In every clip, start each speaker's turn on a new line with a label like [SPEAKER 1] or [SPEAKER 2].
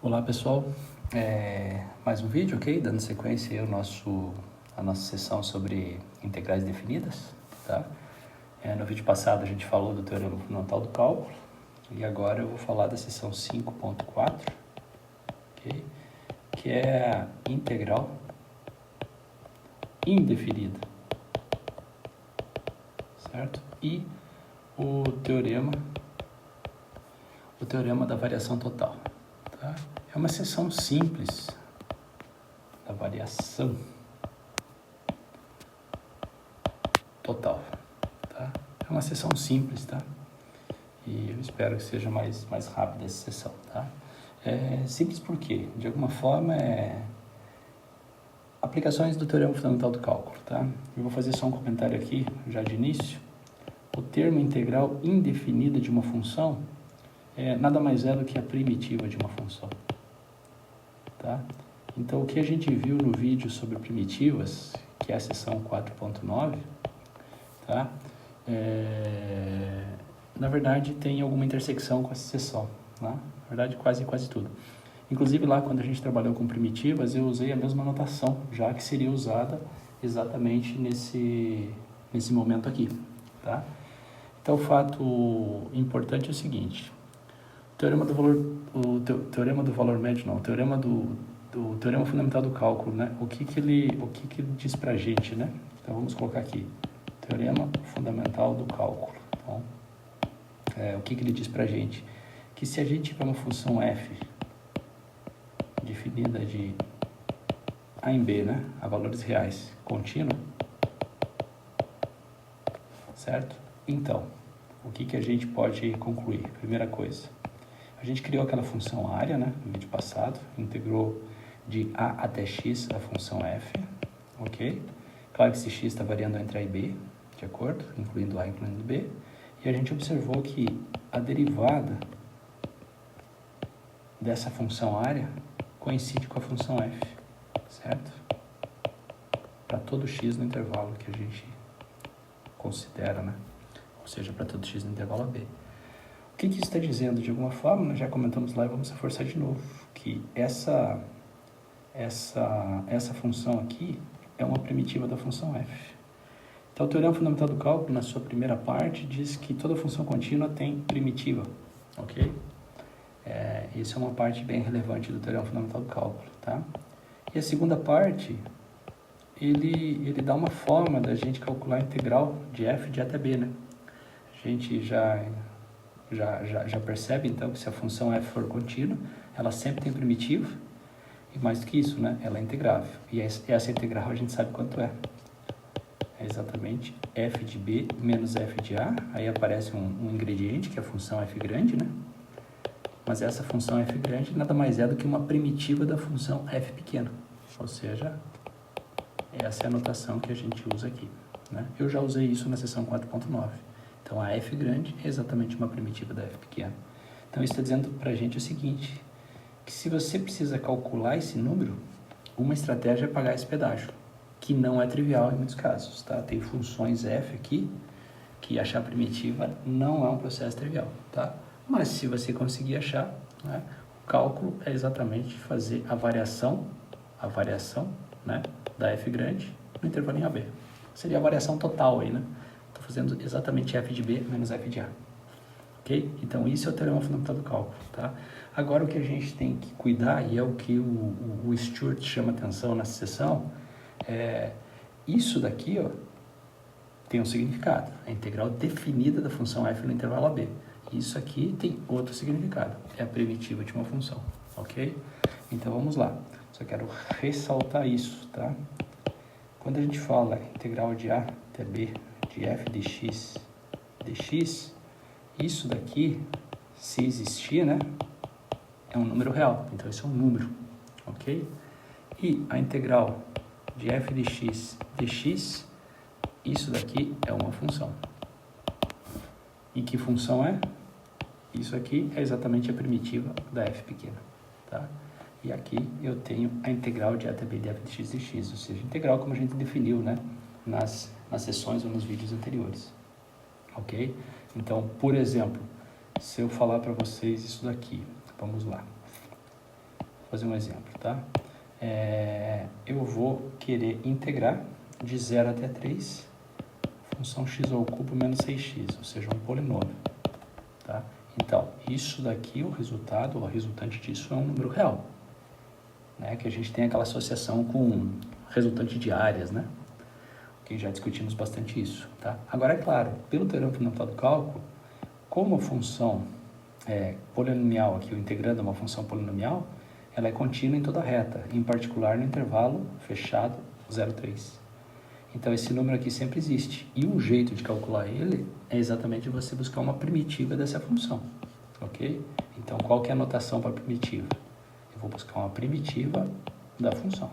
[SPEAKER 1] Olá pessoal, mais um vídeo, ok? Dando sequência aí a nossa sessão sobre integrais definidas, tá? No vídeo passado a gente falou do teorema fundamental do cálculo e agora eu vou falar da seção 5.4, ok? Que é a integral indefinida, certo? E o teorema da variação total, tá? É uma seção simples da variação total, tá? É uma seção simples, tá? E eu espero que seja mais rápida essa sessão, tá? Simples porque, de alguma forma, aplicações do teorema fundamental do cálculo, tá? Eu vou fazer só um comentário aqui, já de início. O termo integral indefinida de uma função nada mais é do que a primitiva de uma função, tá? Então, o que a gente viu no vídeo sobre primitivas, que é a seção 4.9, tá? Na verdade, tem alguma intersecção com essa seção, né? Na verdade, quase tudo. Inclusive, lá, quando a gente trabalhou com primitivas, eu usei a mesma notação, já que seria usada exatamente nesse momento aqui, tá? Então, o fato importante é o seguinte: o teorema fundamental do cálculo, né? O que ele diz pra gente, né? Então, vamos colocar aqui, teorema fundamental do cálculo. Então, o que ele diz pra gente? Que se a gente tiver uma função f definida de a em b, né? A valores reais, contínua, certo? Então, o que a gente pode concluir? Primeira coisa, a gente criou aquela função área, né? No vídeo passado, integrou de a até x a função f, ok? Claro que esse x está variando entre a e b, de acordo? Incluindo a e incluindo b. E a gente observou que a derivada dessa função área coincide com a função f, certo? Para todo x no intervalo que a gente considera, né? Ou seja, para todo x no intervalo AB. O que isso está dizendo? De alguma forma, nós já comentamos lá e vamos reforçar de novo, que essa função aqui é uma primitiva da função f. Então, o teorema fundamental do cálculo, na sua primeira parte, diz que toda função contínua tem primitiva, ok? Isso é uma parte bem relevante do teorema fundamental do cálculo, tá? E a segunda parte, ele dá uma forma da gente calcular a integral de f de a até b, né? A gente já percebe, então, que se a função f for contínua, ela sempre tem primitiva, e mais do que isso, né? Ela é integrável. E essa integral a gente sabe quanto é. É exatamente f de b menos f de a. Aí aparece um ingrediente, que é a função f grande, né? Mas essa função f grande nada mais é do que uma primitiva da função f pequena. Ou seja, essa é a notação que a gente usa aqui, né? Eu já usei isso na seção 4.9. Então, a f grande é exatamente uma primitiva da f pequena. Então, isso está dizendo para a gente o seguinte, que se você precisa calcular esse número, uma estratégia é pagar esse pedágio, que não é trivial em muitos casos, tá? Tem funções f aqui, que achar primitiva não é um processo trivial, tá? Mas se você conseguir achar, né, o cálculo é exatamente fazer a variação, né, da f grande no intervalo em AB. Seria a variação total aí, né? Estou fazendo exatamente f de b menos f de a. Ok? Então, isso é o teorema fundamental do cálculo, tá? Agora, o que a gente tem que cuidar, e é o que o Stewart chama atenção nessa sessão, isso daqui, ó, tem um significado. A integral definida da função f no intervalo AB. Isso aqui tem outro significado. É a primitiva de uma função, ok? Então, vamos lá. Só quero ressaltar isso, tá? Quando a gente fala integral de a até b de f de x dx, isso daqui, se existir, né, é um número real. Então, isso é um número, ok? E a integral de f de x dx, isso daqui é uma função. E que função é? Isso aqui é exatamente a primitiva da f pequena, tá? E aqui eu tenho a integral de a até b de f de x dx, ou seja, integral como a gente definiu, né, nas sessões ou nos vídeos anteriores, ok? Então, por exemplo, se eu falar para vocês isso daqui, vamos lá. Vou fazer um exemplo, tá? Eu vou querer integrar de 0 até 3 função x ao cubo menos 6x, ou seja, um polinômio, tá? Então, isso daqui, o resultado, ou a resultante disso é um número real, né? Que a gente tem aquela associação com resultante de áreas, né? Que já discutimos bastante isso, tá? Agora, é claro, pelo teorema fundamental do cálculo, como a função polinomial aqui, o integrando é uma função polinomial, ela é contínua em toda a reta, em particular no intervalo fechado 0,3. Então, esse número aqui sempre existe. E um jeito de calcular ele é exatamente você buscar uma primitiva dessa função, ok? Então, qual que é a notação para a primitiva? Eu vou buscar uma primitiva da função.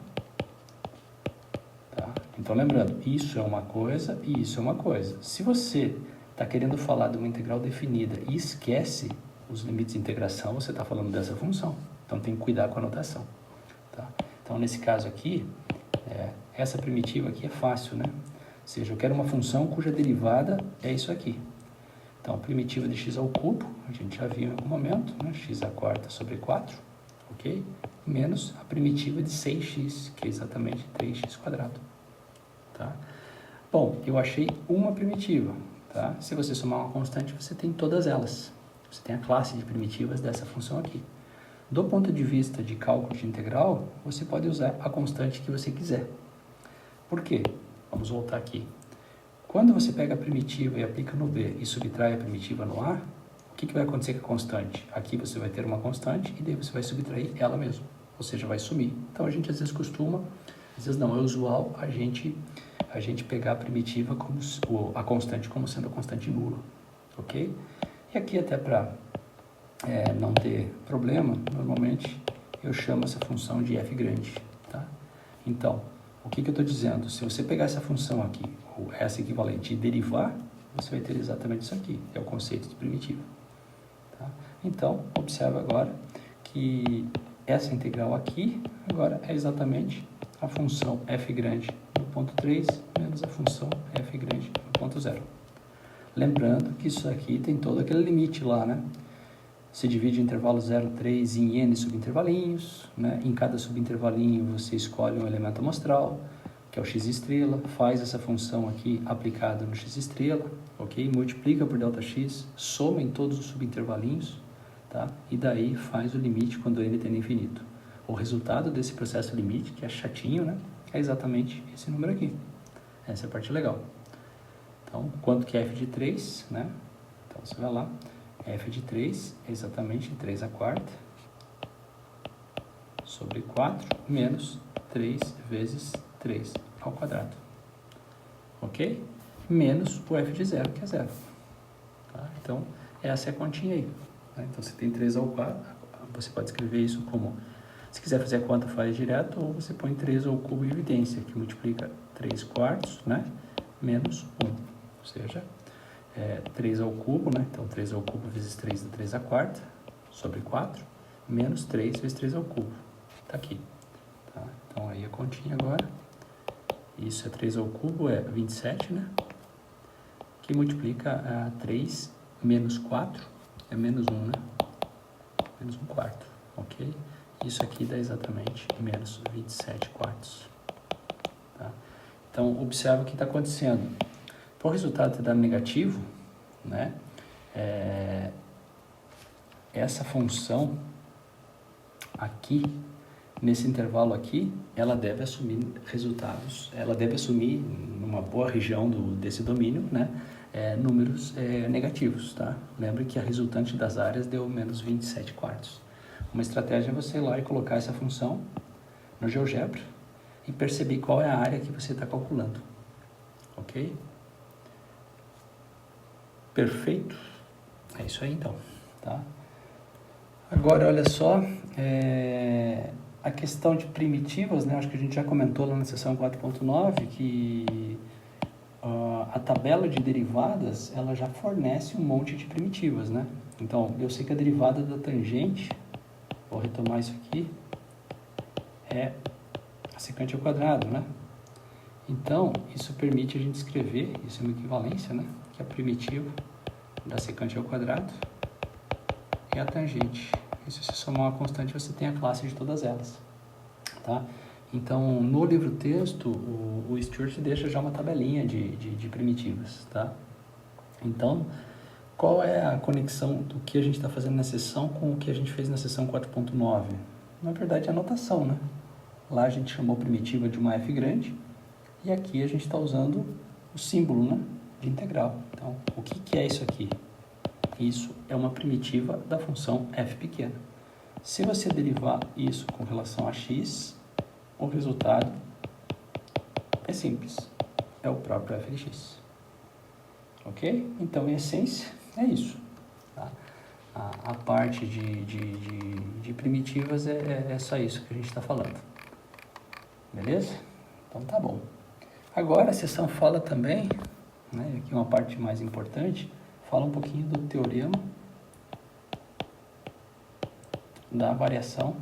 [SPEAKER 1] Tá? Então, lembrando, isso é uma coisa e isso é uma coisa. Se você está querendo falar de uma integral definida e esquece os limites de integração, você está falando dessa função. Então, tem que cuidar com a notação. Tá? Então, nesse caso aqui, essa primitiva aqui é fácil, né? Ou seja, eu quero uma função cuja derivada é isso aqui. Então, a primitiva de x ao cubo, a gente já viu em algum momento, né? X à quarta sobre 4, ok? Menos a primitiva de 6x, que é exatamente 3x quadrado, tá? Bom, eu achei uma primitiva, tá? Se você somar uma constante, você tem todas elas. Você tem a classe de primitivas dessa função aqui. Do ponto de vista de cálculo de integral, você pode usar a constante que você quiser. Por quê? Vamos voltar aqui. Quando você pega a primitiva e aplica no B e subtrai a primitiva no A, o que vai acontecer com a constante? Aqui você vai ter uma constante e daí você vai subtrair ela mesma, ou seja, vai sumir. Então a gente às vezes costuma, às vezes não, é usual a gente pegar a primitiva como a constante como sendo a constante nula, ok? E aqui até para não ter problema, normalmente eu chamo essa função de f grande, tá? Então, o que eu estou dizendo? Se você pegar essa função aqui, ou essa equivalente, e derivar, você vai ter exatamente isso aqui, é o conceito de primitiva. Tá? Então, observa agora que essa integral aqui, agora, é exatamente a função f grande no ponto 3 menos a função f grande no ponto 0. Lembrando que isso aqui tem todo aquele limite lá, né? Se divide o intervalo 0,3 em n subintervalinhos, né? Em cada subintervalinho você escolhe um elemento amostral, que é o x estrela, faz essa função aqui aplicada no x estrela, ok? Multiplica por ΔX, soma em todos os subintervalinhos, tá? E daí faz o limite quando n tende a infinito. O resultado desse processo limite, que é chatinho, né? É exatamente esse número aqui. Essa é a parte legal. Então, quanto que é f de 3, né? Então, você vai lá. f de 3 é exatamente 3 à quarta sobre 4 menos 3 vezes 3 ao quadrado. Ok? Menos o f de 0, que é 0. Tá? Então, essa é a continha aí. Tá? Então, você tem 3 ao quadrado. Você pode escrever isso como... Se quiser fazer a conta, faz direto, ou você põe 3 ao cubo em evidência, que multiplica 3 quartos, né? Menos 1. Ou seja... 3 ao cubo, né? Então, 3 ao cubo vezes 3 dá 3 à quarta, sobre 4, menos 3 vezes 3 ao cubo. Tá aqui. Tá? Então, aí a continha agora. Isso é 3 ao cubo, é 27, né? Que multiplica 3 menos 4, é menos 1, né? Menos 1 quarto, ok? Isso aqui dá exatamente menos 27 quartos. Tá? Então, observa o que está acontecendo. Para o resultado ter dado negativo, né, essa função aqui, nesse intervalo aqui, ela deve assumir resultados, ela deve assumir, numa boa região desse domínio, né, números negativos. Tá? Lembre que a resultante das áreas deu menos 27 quartos. Uma estratégia é você ir lá e colocar essa função no GeoGebra e perceber qual é a área que você está calculando. Ok? Perfeito? É isso aí então, tá? Agora, olha só, a questão de primitivas, né? Acho que a gente já comentou lá na seção 4.9 que a tabela de derivadas, ela já fornece um monte de primitivas, né? Então, eu sei que a derivada da tangente, vou retomar isso aqui, é a secante ao quadrado, né? Então, isso permite a gente escrever, isso é uma equivalência, né? Que é a primitiva da secante ao quadrado e a tangente E se você somar uma constante, você tem a classe de todas elas, tá? Então, no livro-texto, o Stewart deixa já uma tabelinha de primitivas, tá? Então, qual é a conexão do que a gente está fazendo na seção com o que a gente fez na seção 4.9? Na verdade, é a notação, né? Lá a gente chamou primitiva de uma f grande, e aqui a gente está usando o símbolo, né, de integral. Então, o que é isso aqui? Isso é uma primitiva da função f pequena. Se você derivar isso com relação a x, o resultado é simples, é o próprio f de x. Ok? Então, em essência, é isso. Tá? A parte de primitivas é só isso que a gente está falando. Beleza? Então, tá bom. Agora, a seção fala também, né, aqui uma parte mais importante, fala um pouquinho do teorema da variação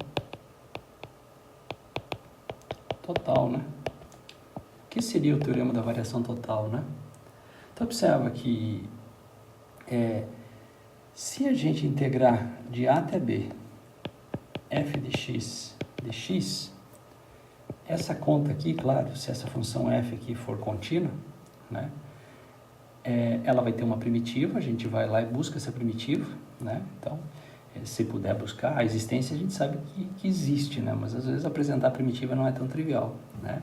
[SPEAKER 1] total, né? O que seria o teorema da variação total, né? Então, observa que se a gente integrar de A até B f de x, essa conta aqui, claro, se essa função f aqui for contínua, né? Ela vai ter uma primitiva, a gente vai lá e busca essa primitiva, né? Então, se puder buscar, a existência a gente sabe que existe, né? Mas às vezes apresentar a primitiva não é tão trivial, né?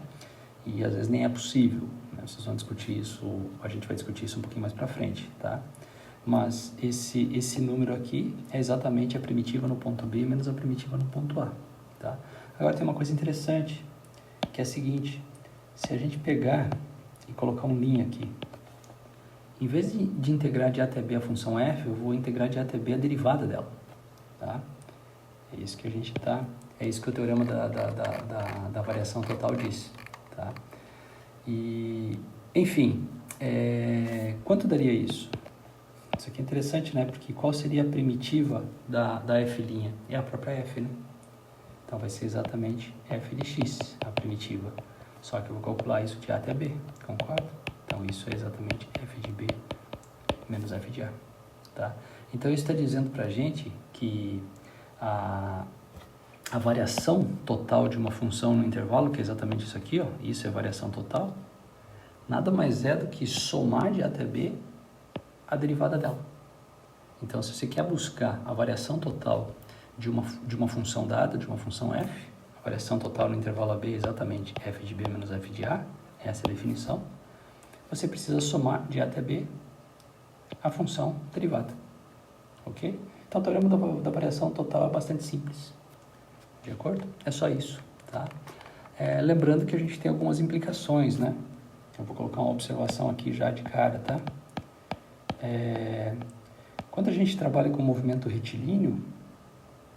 [SPEAKER 1] E às vezes nem é possível, né? Vocês vão discutir isso, a gente vai discutir isso um pouquinho mais para frente, tá? Mas esse número aqui é exatamente a primitiva no ponto B menos a primitiva no ponto A, tá? Agora tem uma coisa interessante, que é a seguinte, se a gente pegar e colocar um linha aqui, em vez de integrar de A até B a função f, eu vou integrar de A até B a derivada dela, tá? É isso que a gente tá, é isso que o teorema da variação total diz, tá? E, enfim, quanto daria isso? Isso aqui é interessante, né? Porque qual seria a primitiva da f'? É a própria f, né? Então vai ser exatamente f de x, a primitiva. Só que eu vou calcular isso de A até B, concorda? Então isso é exatamente f de B menos f de A, tá? Então isso está dizendo para a gente que a variação total de uma função no intervalo, que é exatamente isso aqui, ó, isso é variação total, nada mais é do que somar de A até B a derivada dela. Então, se você quer buscar a variação total de uma função dada, de uma função f, a variação total no intervalo AB é exatamente f de B menos f de A, essa é a definição, você precisa somar de A até B a função derivada. Ok? Então, o teorema da variação total é bastante simples. De acordo? É só isso, tá? Lembrando que a gente tem algumas implicações, né? Eu vou colocar uma observação aqui já de cara, tá? Quando a gente trabalha com movimento retilíneo,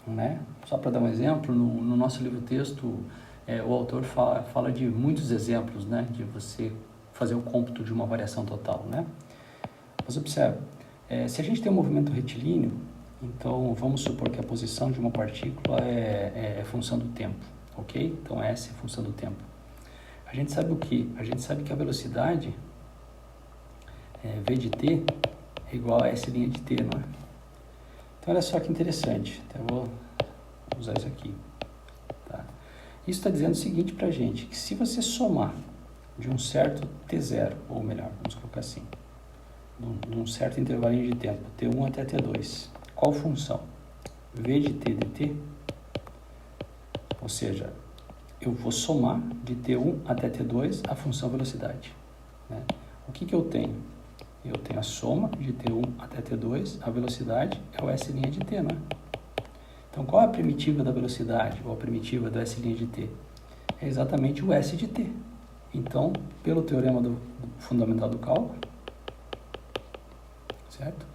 [SPEAKER 1] né? Só para dar um exemplo, no nosso livro-texto, o autor fala de muitos exemplos, né? De você fazer o cômputo de uma variação total, né? Mas observe, se a gente tem um movimento retilíneo, então vamos supor que a posição de uma partícula é função do tempo, ok? Então essa é a função do tempo. A gente sabe o que? A gente sabe que a velocidade v de t é igual a s' de t, não é? Então olha só que interessante, então, eu vou usar isso aqui, tá? Isso está dizendo o seguinte para a gente, que se você somar de um certo t0, ou melhor, vamos colocar assim, de um certo intervalinho de tempo, t1 até t2, qual função? v de t dt, ou seja, eu vou somar de t1 até t2 a função velocidade, né? O que eu tenho? Eu tenho a soma de t1 até t2, a velocidade é o s' de t, não é? Então, qual é a primitiva da velocidade, ou a primitiva do s' de t? É exatamente o s de t. Então, pelo teorema do fundamental do cálculo, certo?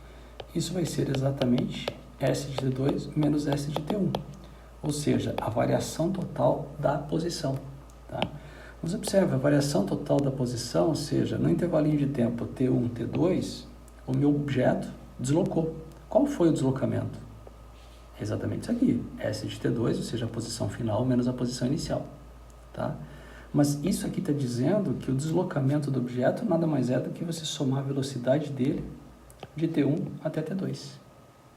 [SPEAKER 1] Isso vai ser exatamente s de t2 menos s de t1, ou seja, a variação total da posição, tá? Mas observe, a variação total da posição, ou seja, no intervalinho de tempo t1, t2, o meu objeto deslocou. Qual foi o deslocamento? É exatamente isso aqui, s de t2, ou seja, a posição final menos a posição inicial, tá? Mas isso aqui está dizendo que o deslocamento do objeto nada mais é do que você somar a velocidade dele de t1 até t2,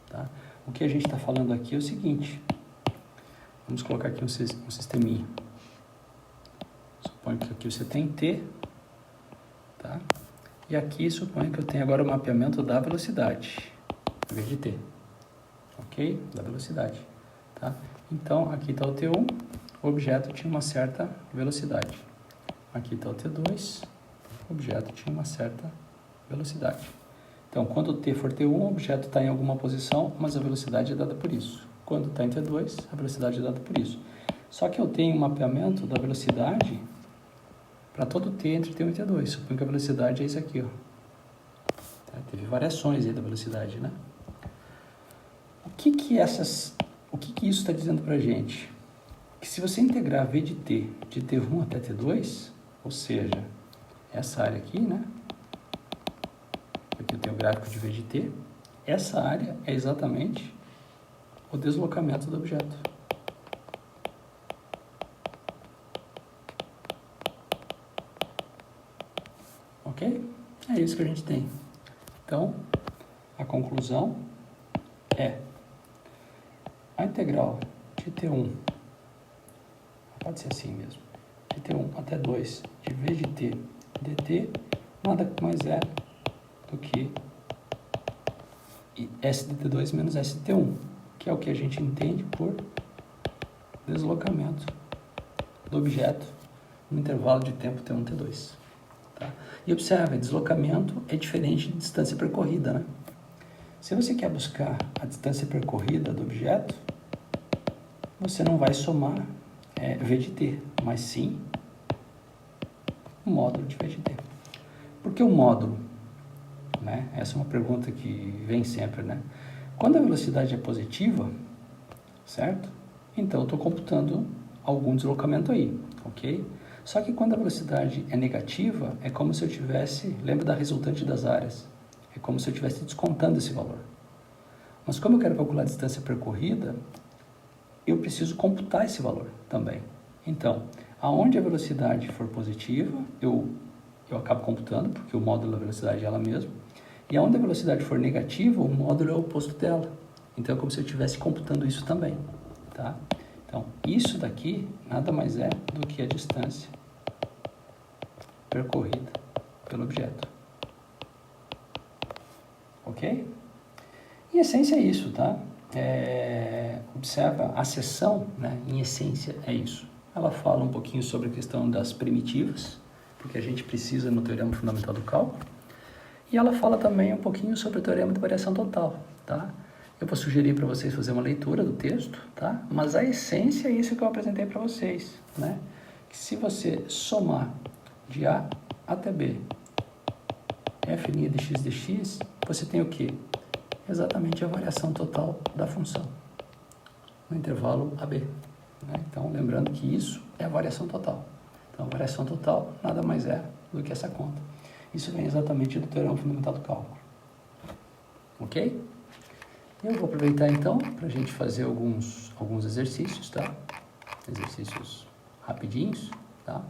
[SPEAKER 1] tá? o que a gente está falando aqui é o seguinte. Vamos colocar aqui um sisteminha. Suponho que aqui você tem T, tá? E aqui suponho que eu tenho agora o mapeamento da velocidade, em vez de T. Ok? Da velocidade, tá? Então, aqui está o T1, o objeto tinha uma certa velocidade. Aqui está o T2, o objeto tinha uma certa velocidade. Então, quando o T for T1, o objeto está em alguma posição, mas a velocidade é dada por isso. Quando está em T2, a velocidade é dada por isso. Só que eu tenho um mapeamento da velocidade para todo T entre T1 e T2. Suponho que a velocidade é isso aqui, ó. Teve variações aí da velocidade, né? O que isso está dizendo para a gente? Que se você integrar V de T, de T1 até T2, ou seja, essa área aqui, né? Aqui eu tenho o gráfico de V de T. Essa área é exatamente o deslocamento do objeto. Ok? É isso que a gente tem. Então, a conclusão é a integral de T1, pode ser assim mesmo, de T1 até 2, de V de T dt, nada mais é do que S de T2 menos S de T1, que é o que a gente entende por deslocamento do objeto no intervalo de tempo T1 e T2. Tá? E observe, deslocamento é diferente de distância percorrida, né? Se você quer buscar a distância percorrida do objeto, você não vai somar V de t, mas sim o módulo de V de t. Por que o módulo? Né? Essa é uma pergunta que vem sempre, né? Quando a velocidade é positiva, certo? Então eu estou computando algum deslocamento aí, ok? Só que quando a velocidade é negativa, é como se eu tivesse, lembra da resultante das áreas? É como se eu estivesse descontando esse valor. Mas como eu quero calcular a distância percorrida, eu preciso computar esse valor também. Então, aonde a velocidade for positiva, eu acabo computando, porque o módulo da velocidade é ela mesma. E aonde a velocidade for negativa, o módulo é o oposto dela. Então, é como se eu estivesse computando isso também. Tá? Então, isso daqui nada mais é do que a distância percorrida pelo objeto. Ok? Em essência é isso, tá? Observa, a seção, né, em essência é isso. Ela fala um pouquinho sobre a questão das primitivas, porque a gente precisa no teorema fundamental do cálculo. E ela fala também um pouquinho sobre o teorema de variação total, tá? Eu vou sugerir para vocês fazer uma leitura do texto, tá? Mas a essência é isso que eu apresentei para vocês, né? Que se você somar de A até B, f' de x dx, você tem o quê? Exatamente a variação total da função no intervalo AB. Né? Então, lembrando que isso é a variação total. Então, a variação total nada mais é do que essa conta. Isso vem exatamente do teorema fundamental do cálculo. Ok? Eu vou aproveitar então para a gente fazer alguns exercícios, tá? Exercícios rapidinhos, tá?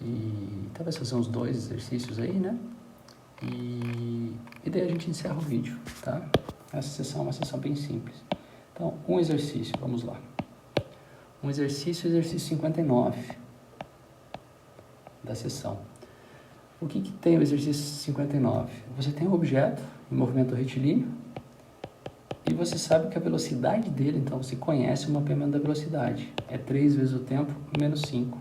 [SPEAKER 1] E talvez fazer uns 2 exercícios aí, né? E daí a gente encerra o vídeo, tá? Essa sessão é uma sessão bem simples. Então, um exercício, vamos lá. Um exercício 59 da sessão. O que tem o exercício 59? Você tem um objeto em movimento retilíneo e você sabe que a velocidade dele, então você conhece o mapeamento da velocidade. É 3 vezes o tempo menos 5,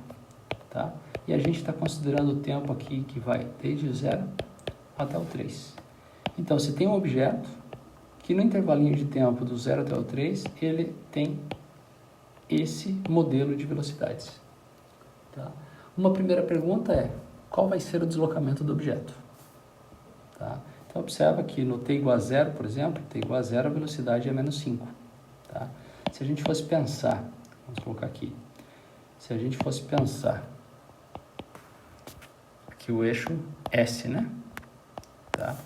[SPEAKER 1] tá? E a gente está considerando o tempo aqui que vai desde o 0 até o 3. Então, você tem um objeto que no intervalinho de tempo do 0 até o 3, ele tem esse modelo de velocidades. Tá? Uma primeira pergunta é, qual vai ser o deslocamento do objeto? Tá? Então, observa que no t igual a 0, por exemplo, t igual a 0, a velocidade é menos 5. Tá? Se a gente fosse pensar, vamos colocar aqui, se a gente fosse pensar que o eixo S, né? Tá?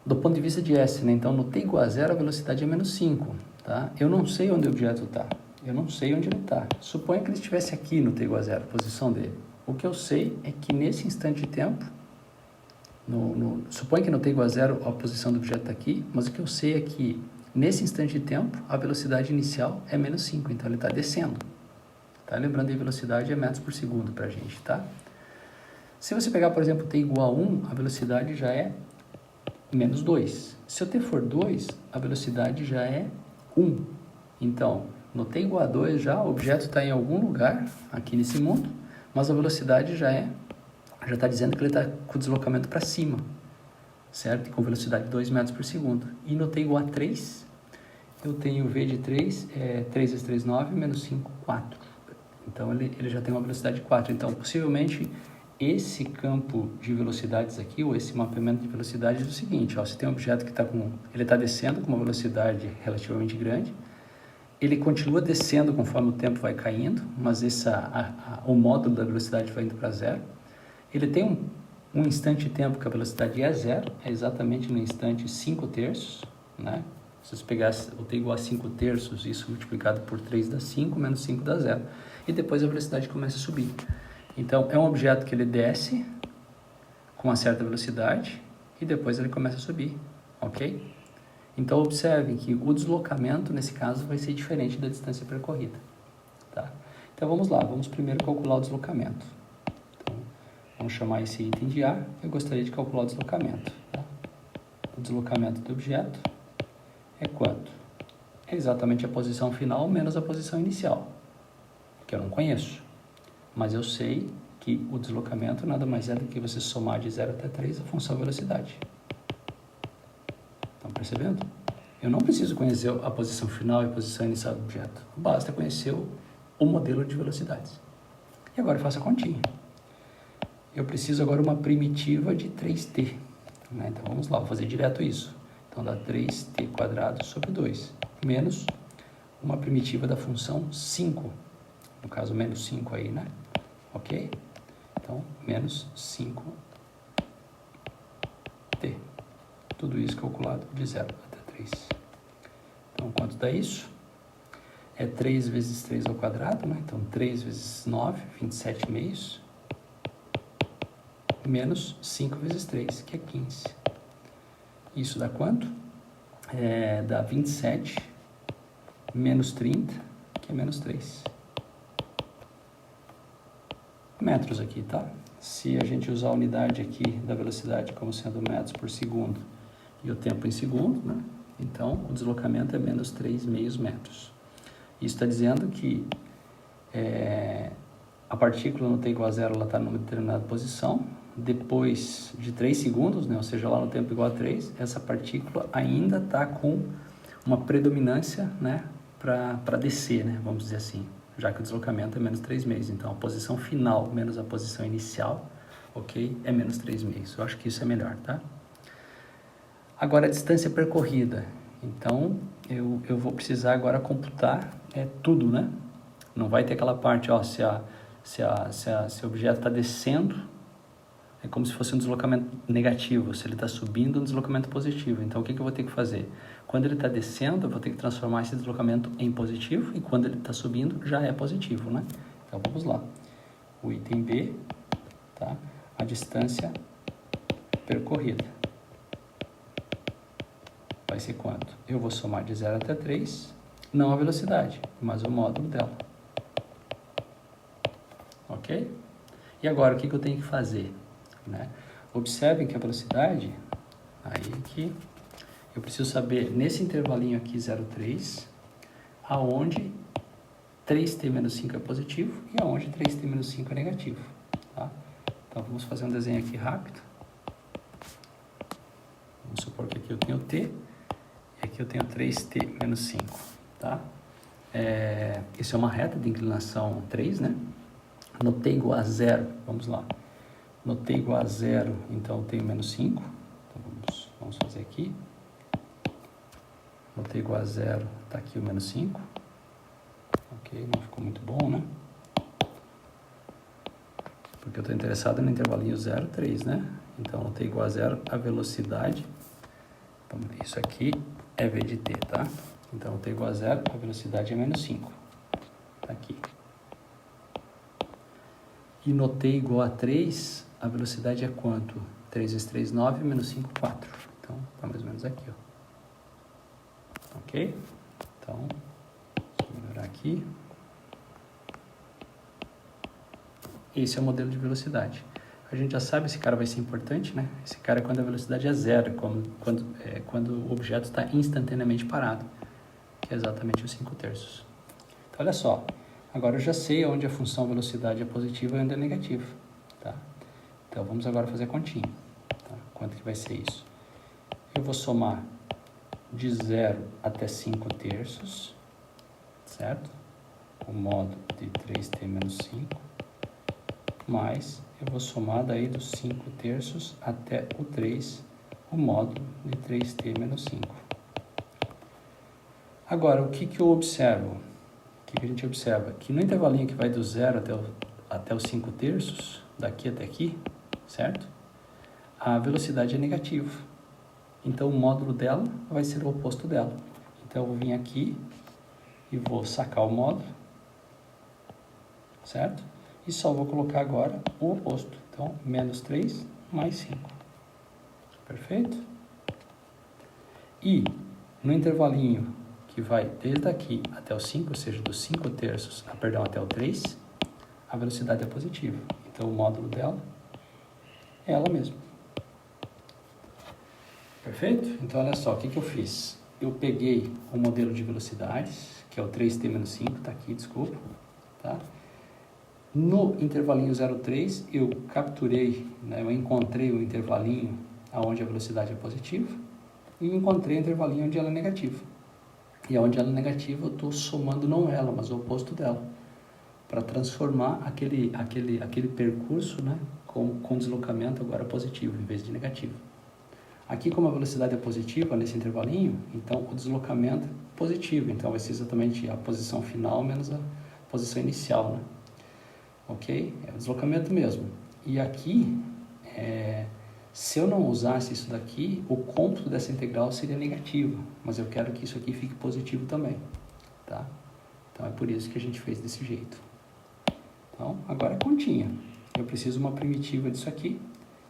[SPEAKER 1] Do ponto de vista de S, né? Então no t igual a 0 a velocidade é menos 5, tá? Eu não sei onde o objeto está, eu não sei onde ele está. Suponha que ele estivesse aqui no t igual a 0, a posição dele. O que eu sei é que nesse instante de tempo, suponha que no t igual a 0 a posição do objeto está aqui, mas o que eu sei é que Nesse instante de tempo, a velocidade inicial é menos 5, então ele está descendo. Tá? Lembrando que a velocidade é metros por segundo para a gente, tá? Se você pegar, por exemplo, t igual a 1, a velocidade já é menos 2. Se o t for 2, a velocidade já é 1. Então, no t igual a 2 já, o objeto está em algum lugar aqui nesse mundo, mas a velocidade já está dizendo que ele está com o deslocamento para cima, certo? E com velocidade de 2 metros por segundo. E no t igual a 3, eu tenho v de 3, 3 vezes 3, 9, menos 5, 4. Então, ele já tem uma velocidade de 4. Então, possivelmente, esse campo de velocidades aqui, ou esse mapeamento de velocidade é o seguinte, ó, você tem um objeto que ele está descendo com uma velocidade relativamente grande, ele continua descendo conforme o tempo vai caindo, mas o módulo da velocidade vai indo para zero. Ele tem um instante de tempo que a velocidade é zero, é exatamente no instante 5/3, né? Se você pegar o t igual a 5/3, isso multiplicado por 3 dá 5, menos 5 dá 0. E depois a velocidade começa a subir. Então, é um objeto que ele desce com uma certa velocidade e depois ele começa a subir, ok? Então, observem que o deslocamento, nesse caso, vai ser diferente da distância percorrida, tá? Então, vamos lá. Vamos primeiro calcular o deslocamento. Então, vamos chamar esse item de A. Eu gostaria de calcular o deslocamento, tá? O deslocamento do objeto é quanto? É exatamente a posição final menos a posição inicial, que eu não conheço. Mas eu sei que o deslocamento nada mais é do que você somar de 0 até 3 a função velocidade. Estão percebendo? Eu não preciso conhecer a posição final e a posição inicial do objeto. Basta conhecer o modelo de velocidades. E agora eu faço a continha. Eu preciso agora uma primitiva de 3t. Né? Então vamos lá, vou fazer direto isso. Então dá 3t quadrado sobre 2, menos uma primitiva da função 5. No caso, menos 5 aí, né? Ok? Então, menos 5t. Tudo isso calculado de 0 até 3. Então, quanto dá isso? É 3 vezes 3 ao quadrado, né? Então, 3 vezes 9, 27 meios. Menos 5 vezes 3, que é 15. Isso dá quanto? Dá 27 menos 30, que é menos 3. Metros aqui, tá? Se a gente usar a unidade aqui da velocidade como sendo metros por segundo e o tempo em segundo, né? Então, o deslocamento é menos 3 meios metros. Isso está dizendo que a partícula no t igual a 0 ela está numa determinada posição. Depois de 3 segundos, né? Ou seja, lá no tempo igual a 3, essa partícula ainda está com uma predominância, né? Para descer, né? Vamos dizer assim. Já que o deslocamento é menos 3 meios. Então, a posição final menos a posição inicial, ok? É menos 3 meios. Eu acho que isso é melhor, tá? Agora, a distância percorrida. Então, eu vou precisar agora computar tudo, né? Não vai ter aquela parte, ó, se o objeto está descendo, é como se fosse um deslocamento negativo. Se ele está subindo, um deslocamento positivo. Então, o que eu vou ter que fazer? Quando ele está descendo, eu vou ter que transformar esse deslocamento em positivo, e quando ele está subindo, já é positivo, né? Então, vamos lá. O item B, tá? A distância percorrida. Vai ser quanto? Eu vou somar de 0 até 3, não a velocidade, mas o módulo dela. Ok? E agora, o que eu tenho que fazer? Né? Observem que a velocidade, aí aqui, eu preciso saber, nesse intervalinho aqui, 0,3, aonde 3t menos 5 é positivo e aonde 3t menos 5 é negativo. Tá? Então, vamos fazer um desenho aqui rápido. Vamos supor que aqui eu tenho t e aqui eu tenho 3t menos 5. Tá? Isso é uma reta de inclinação 3, né? No t igual a 0, vamos lá. No t igual a 0, então eu tenho menos 5. Então vamos fazer aqui. No t igual a 0, está aqui o menos 5. Ok, não ficou muito bom, né? Porque eu estou interessado no intervalinho 0, 3, né? Então, no t igual a 0, a velocidade... Então, isso aqui é v de t, tá? Então, no t igual a 0, a velocidade é menos 5. Tá aqui. E no t igual a 3, a velocidade é quanto? 3 vezes 3, 9, menos 5, 4. Então, tá mais ou menos aqui, ó. Ok? Então, deixa eu melhorar aqui. Esse é o modelo de velocidade. A gente já sabe, esse cara vai ser importante, né? Esse cara é quando a velocidade é zero, quando o objeto está instantaneamente parado, que é exatamente os 5/3. Então, olha só. Agora eu já sei onde a função velocidade é positiva e onde é negativa, tá? Então, vamos agora fazer a continha. Tá? Quanto que vai ser isso? Eu vou somar de 0 até 5/3, certo? O módulo de 3t menos 5, mais eu vou somar daí dos 5/3 até o 3, o módulo de 3t menos 5. Agora, o que que eu observo? O que que a gente observa? Que no intervalinho que vai do 0 até os 5/3, daqui até aqui, certo? A velocidade é negativa. Então, o módulo dela vai ser o oposto dela. Então, eu vou vir aqui e vou sacar o módulo, certo? E só vou colocar agora o oposto. Então, menos 3 mais 5. Perfeito? E no intervalinho que vai desde aqui até o 5, ou seja, dos 5/3, até o 3, a velocidade é positiva. Então, o módulo dela é ela mesma. Perfeito? Então, olha só, o que que eu fiz? Eu peguei o modelo de velocidades, que é o 3t menos 5, tá aqui, desculpa, tá? No intervalinho 0,3, eu capturei, né, eu encontrei o intervalinho onde a velocidade é positiva e encontrei o intervalinho onde ela é negativa. E onde ela é negativa, eu estou somando não ela, mas o oposto dela, para transformar aquele percurso, né, com deslocamento agora positivo, em vez de negativo. Aqui, como a velocidade é positiva nesse intervalinho, então o deslocamento é positivo, então vai ser exatamente a posição final menos a posição inicial, né? Ok? É o deslocamento mesmo. E aqui, se eu não usasse isso daqui, o cômputo dessa integral seria negativo, mas eu quero que isso aqui fique positivo também, tá? Então é por isso que a gente fez desse jeito. Então, agora é continha. Eu preciso de uma primitiva disso aqui.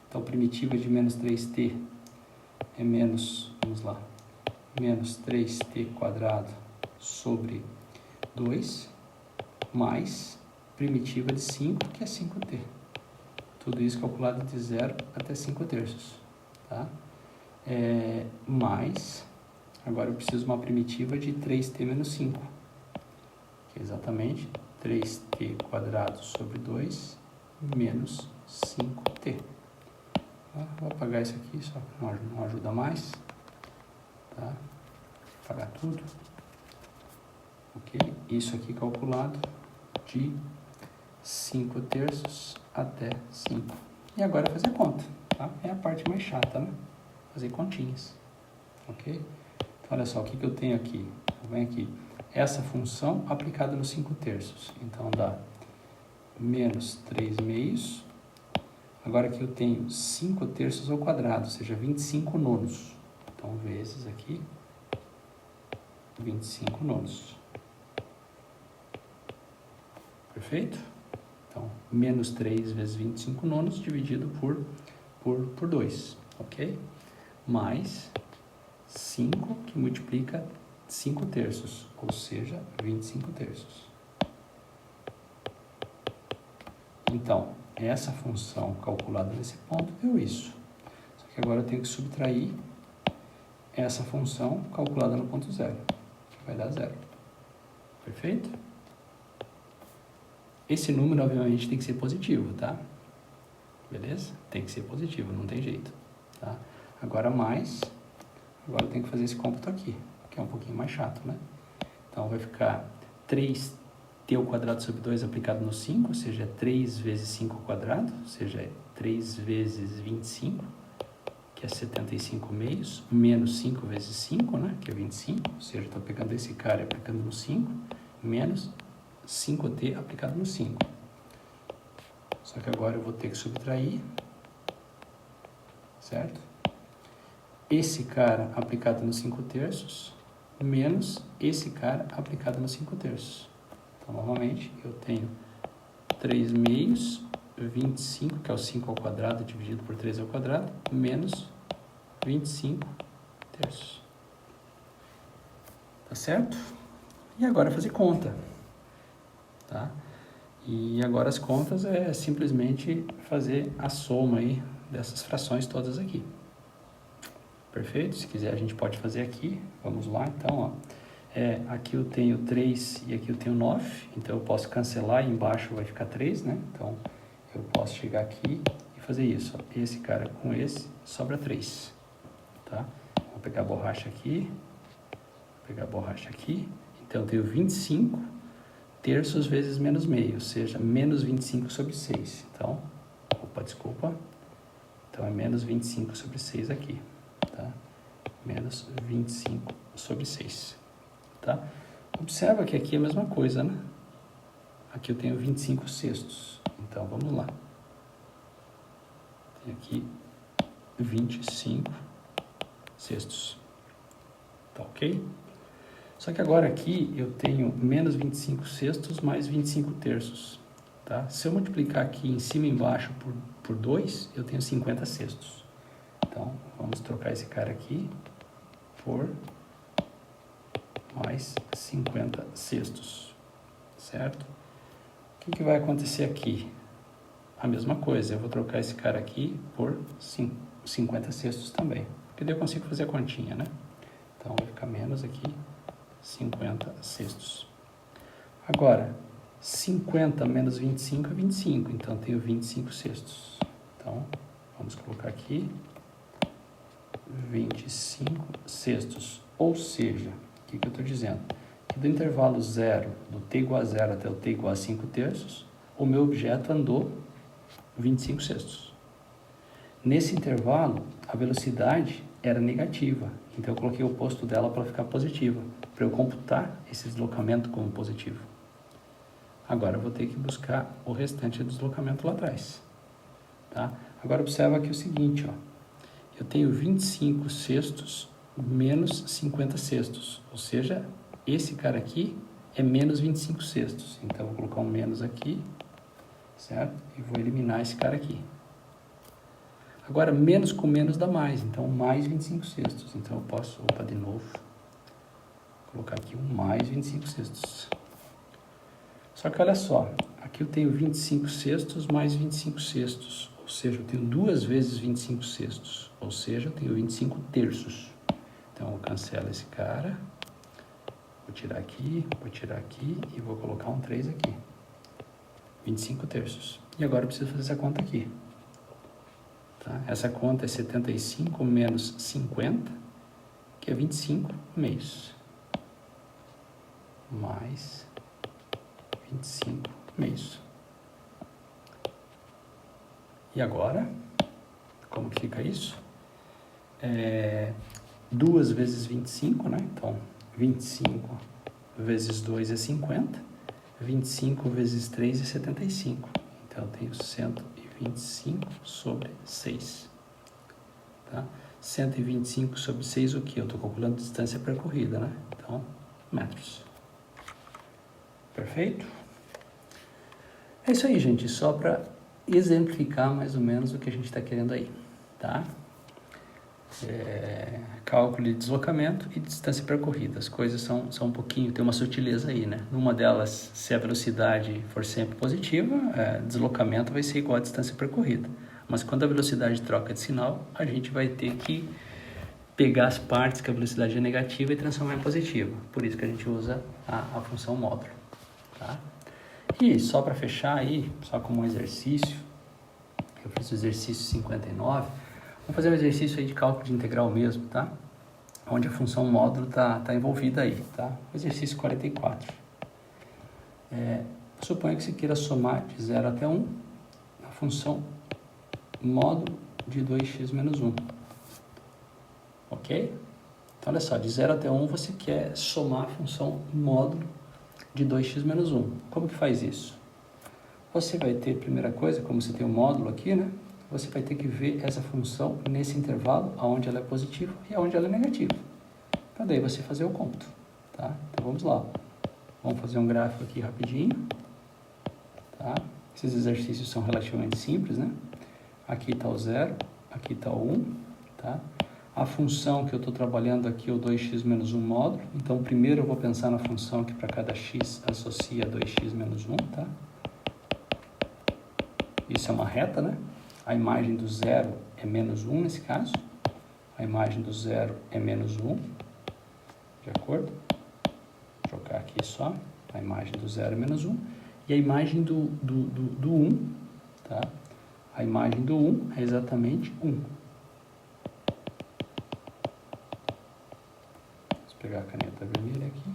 [SPEAKER 1] Então, primitiva de menos 3t é menos, vamos lá, menos 3t quadrado sobre 2, mais primitiva de 5, que é 5t. Tudo isso calculado de 0 até 5/3, tá? Mais, agora eu preciso de uma primitiva de 3t menos 5, que é exatamente 3t quadrado sobre 2 menos 5t. Vou apagar isso aqui, só que não ajuda mais, tá? Apagar tudo. Ok? Isso aqui calculado de 5/3 até 5. E agora fazer conta, tá? É a parte mais chata, né? Fazer continhas, ok? Então, olha só, o que que eu tenho aqui? Vem aqui, essa função aplicada nos 5/3. Então, dá menos 3 meios. Agora aqui eu tenho 5/3 ao quadrado, ou seja, 25 nonos. Então, vezes aqui, 25 nonos. Perfeito? Então, menos 3 vezes 25 nonos dividido por 2, ok? Mais 5, que multiplica 5/3, ou seja, 25/3. Então, essa função calculada nesse ponto deu isso. Só que agora eu tenho que subtrair essa função calculada no ponto zero, que vai dar 0. Perfeito? Esse número, obviamente, tem que ser positivo, tá? Beleza? Tem que ser positivo, não tem jeito, tá? Agora agora eu tenho que fazer esse cômputo aqui, que é um pouquinho mais chato, né? Então, vai ficar 3t ao quadrado sobre 2 aplicado no 5, ou seja, 3 vezes 5 ao quadrado, ou seja, 3 vezes 25, que é 75 meios, menos 5 vezes 5, né, que é 25, ou seja, estou pegando esse cara e aplicando no 5, menos 5t aplicado no 5. Só que agora eu vou ter que subtrair, certo? Esse cara aplicado no 5/3, menos esse cara aplicado no 5/3. Então, novamente, eu tenho 3 meios, 25, que é o 5 ao quadrado, dividido por 3 ao quadrado, menos 25/3. Tá certo? E agora fazer conta, tá? E agora as contas é simplesmente fazer a soma aí dessas frações todas aqui. Perfeito? Se quiser a gente pode fazer aqui. Vamos lá, então, ó. Aqui eu tenho 3 e aqui eu tenho 9, então eu posso cancelar e embaixo vai ficar 3, né? Então, eu posso chegar aqui e fazer isso, ó. Esse cara com esse, sobra 3, tá? Vou pegar a borracha aqui, então eu tenho 25 terços vezes menos meio, ou seja, menos 25 sobre 6. Então, desculpa. Então, é menos 25 sobre 6 aqui, tá? Menos 25 sobre 6, tá? Observa que aqui é a mesma coisa, né? Aqui eu tenho 25 sextos. Então, vamos lá. Tem aqui 25 sextos. Tá ok? Só que agora aqui eu tenho menos 25 sextos mais 25 terços, tá? Se eu multiplicar aqui em cima e embaixo por 2, eu tenho 50 sextos. Então, vamos trocar esse cara aqui por mais 50 sextos, certo? O que vai acontecer aqui? A mesma coisa, eu vou trocar esse cara aqui por 50 sextos também, porque daí eu consigo fazer a continha, né? Então, vai ficar menos aqui 50 sextos. Agora, 50 menos 25 é 25, então eu tenho 25 sextos. Então, vamos colocar aqui 25 sextos. Ou seja, o que eu estou dizendo? Que do intervalo 0, do t igual a 0 até o t igual a 5 terços, o meu objeto andou 25 sextos. Nesse intervalo, a velocidade era negativa, então eu coloquei o oposto dela para ficar positiva, para eu computar esse deslocamento como positivo. Agora eu vou ter que buscar o restante do deslocamento lá atrás, tá? Agora observa aqui o seguinte, ó. Eu tenho 25 sextos menos 50 sextos, ou seja, esse cara aqui é menos 25 sextos. Então, eu vou colocar um menos aqui, certo? E vou eliminar esse cara aqui. Agora, menos com menos dá mais, então mais 25 sextos. Então, eu posso, de novo, colocar aqui um mais 25 sextos. Só que olha só, aqui eu tenho 25 sextos mais 25 sextos, ou seja, eu tenho 2 vezes 25 sextos, ou seja, eu tenho 25 terços. Então, eu cancelo esse cara, vou tirar aqui e vou colocar um 3 aqui. 25 terços. E agora eu preciso fazer essa conta aqui. Tá? Essa conta é 75 menos 50, que é 25 meios. Mais 25 meios. E agora, como que fica isso? 2 vezes 25, né? Então, 25 vezes 2 é 50. 25 vezes 3 é 75. Então, eu tenho 125 sobre 6. Tá? 125 sobre 6 o quê? Eu estou calculando a distância percorrida, né? Então, metros. Perfeito? É isso aí, gente. Só para exemplificar mais ou menos o que a gente está querendo aí, tá? Cálculo de deslocamento e distância percorrida. As coisas são um pouquinho, tem uma sutileza aí, né? Numa delas, se a velocidade for sempre positiva, deslocamento vai ser igual à distância percorrida. Mas quando a velocidade troca de sinal, a gente vai ter que pegar as partes que a velocidade é negativa e transformar em positiva. Por isso que a gente usa a função módulo, tá? E só para fechar aí, só como um exercício, eu fiz o exercício 59, vamos fazer um exercício aí de cálculo de integral mesmo, tá? Onde a função módulo tá envolvida aí, tá? Exercício 44. Suponha que você queira somar de 0 até 1 a função módulo de 2x menos 1. Ok? Então, olha só, de 0 até 1 você quer somar a função módulo de 2x menos 1. Como que faz isso? Você vai ter, primeira coisa, como você tem o módulo aqui, né? Você vai ter que ver essa função nesse intervalo, onde ela é positiva e onde ela é negativa. Para daí você fazer o cômputo, tá? Então, vamos lá. Vamos fazer um gráfico aqui rapidinho, tá? Esses exercícios são relativamente simples, né? Aqui está o 0, aqui está o 1, tá? A função que eu estou trabalhando aqui é o 2x menos 1 módulo. Então, primeiro eu vou pensar na função que para cada x associa 2x menos 1, tá? Isso é uma reta, né? A imagem do zero é menos 1 nesse caso. A imagem do zero é menos 1. De acordo? Vou trocar aqui só. A imagem do zero é menos 1. E a imagem do 1, tá? A imagem do 1 é exatamente 1. Vou pegar a caneta vermelha aqui.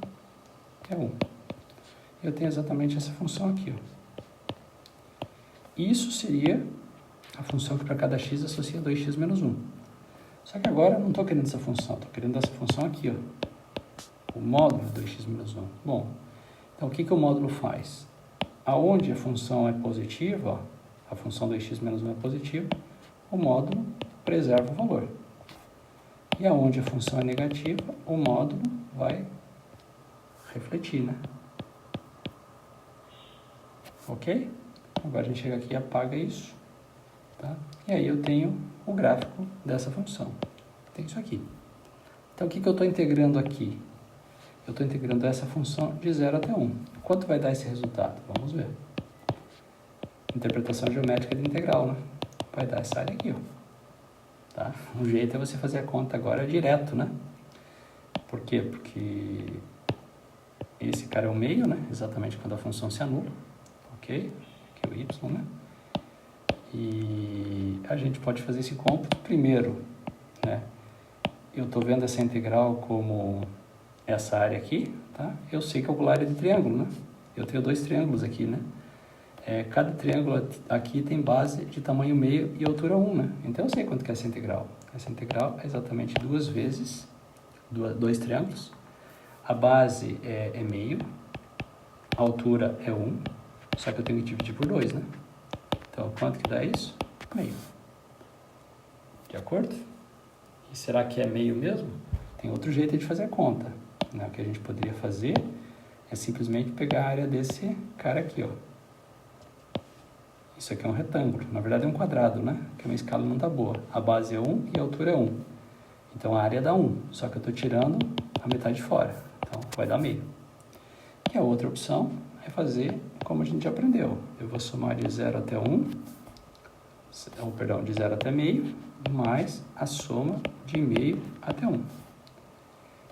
[SPEAKER 1] É 1. Eu tenho exatamente essa função aqui, ó. Isso seria a função que para cada x associa 2x menos 1. Só que agora eu não estou querendo essa função, estou querendo essa função aqui, ó. O módulo 2x menos 1. Bom, então o que o módulo faz? Aonde a função é positiva, ó, a função 2x menos 1 é positiva, o módulo preserva o valor. E aonde a função é negativa, o módulo vai refletir, né? Ok? Agora a gente chega aqui e apaga isso, tá? E aí eu tenho o gráfico dessa função. Tem isso aqui. Então, o que eu estou integrando aqui? Eu estou integrando essa função de 0 até 1. Quanto vai dar esse resultado? Vamos ver. Interpretação geométrica de integral, né? Vai dar essa área aqui, ó. Tá? Um jeito é você fazer a conta agora direto, né? Por quê? Porque esse cara é o meio, né? Exatamente quando a função se anula. Ok? Aqui é o y, né? E a gente pode fazer esse cômputo primeiro, né? Eu estou vendo essa integral como essa área aqui, tá? Eu sei calcular a área de triângulo, né? Eu tenho dois triângulos aqui, né? Cada triângulo aqui tem base de tamanho meio e altura 1, né? Então eu sei quanto que é essa integral. Essa integral é exatamente duas vezes dois triângulos. A base é meio, a altura é 1, só que eu tenho que dividir por 2, né? Então, quanto que dá isso? Meio. De acordo? E será que é meio mesmo? Tem outro jeito de fazer a conta, né? O que a gente poderia fazer é simplesmente pegar a área desse cara aqui, ó. Isso aqui é um retângulo. Na verdade é um quadrado, né? Porque a minha escala não tá boa. A base é 1 e a altura é 1. Então, a área dá 1. Só que eu estou tirando a metade de fora. Então, vai dar meio. E a outra opção é fazer como a gente já aprendeu. Eu vou somar de 0 até 1, perdão, de 0 até meio, mais a soma de meio até 1.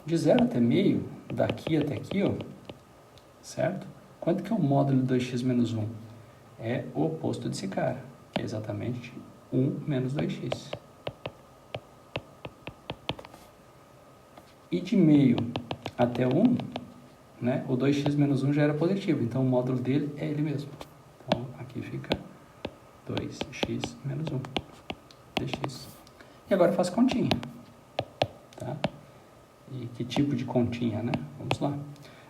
[SPEAKER 1] De 0 até meio, daqui até aqui, ó, certo? Quanto que é o módulo de 2x menos 1? É o oposto desse cara, que é exatamente 1 menos 2x. E de meio até 1, né, o 2x menos 1 já era positivo, então o módulo dele é ele mesmo. Então, aqui fica 2x menos 1, dx. E agora eu faço continha, tá? E que tipo de continha, né? Vamos lá.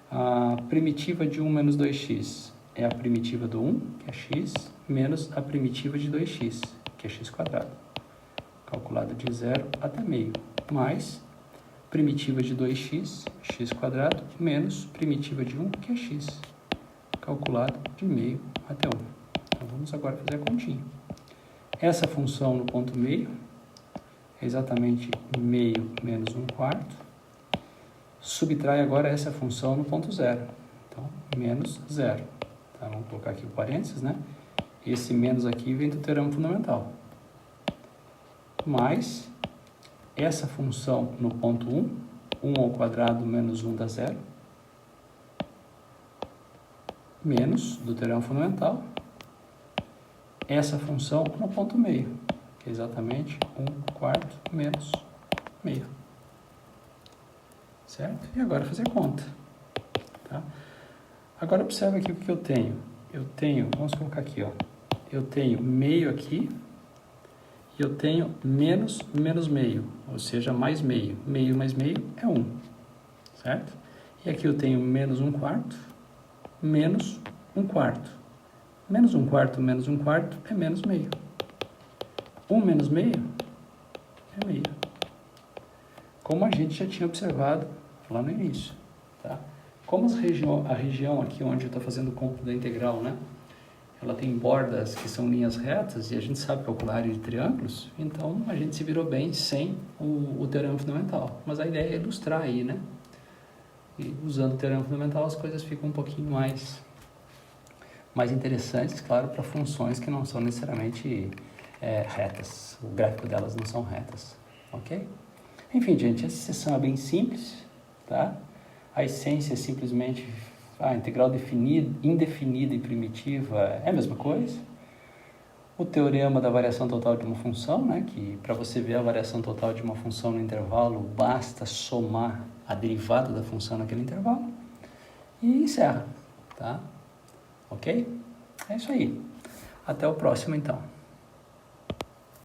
[SPEAKER 1] A primitiva de 1 menos 2x é a primitiva do 1, que é x, menos a primitiva de 2x, que é x quadrado. Calculado de 0 até meio, mais primitiva de 2x, x quadrado, menos primitiva de 1, que é x, calculado de meio até 1. Então, vamos agora fazer a continha. Essa função no ponto meio é exatamente meio menos 1/4. Subtrai agora essa função no ponto 0. Então, menos 0. Tá, vamos colocar aqui o parênteses, né? Esse menos aqui vem do teorema fundamental. Mais essa função no ponto 1, 1 ao quadrado menos 1 dá 0, menos do teorema fundamental, essa função no ponto meio, que é exatamente 1/4 menos meio. Certo? E agora fazer conta. Tá? Agora observa aqui o que eu tenho. Eu tenho, vamos colocar aqui, ó. Eu tenho meio aqui, e eu tenho menos meio, ou seja, mais meio. Meio mais meio é 1, certo? E aqui eu tenho menos 1/4, menos 1/4. Menos 1/4 menos 1/4 é menos meio. 1 menos meio é meio. Como a gente já tinha observado lá no início, tá? Como a região aqui onde eu estou fazendo o cômputo da integral, né? ela tem bordas que são linhas retas e a gente sabe calcular a área de triângulos, então a gente se virou bem sem o teorema fundamental. Mas a ideia é ilustrar aí, né? E usando o teorema fundamental as coisas ficam um pouquinho mais interessantes, claro, para funções que não são necessariamente retas. O gráfico delas não são retas, ok? Enfim, gente, essa sessão é bem simples, tá? A essência é simplesmente a integral indefinida e primitiva é a mesma coisa. O teorema da variação total de uma função, né, que para você ver a variação total de uma função no intervalo, basta somar a derivada da função naquele intervalo. E encerra, tá? Ok? É isso aí. Até o próximo, então.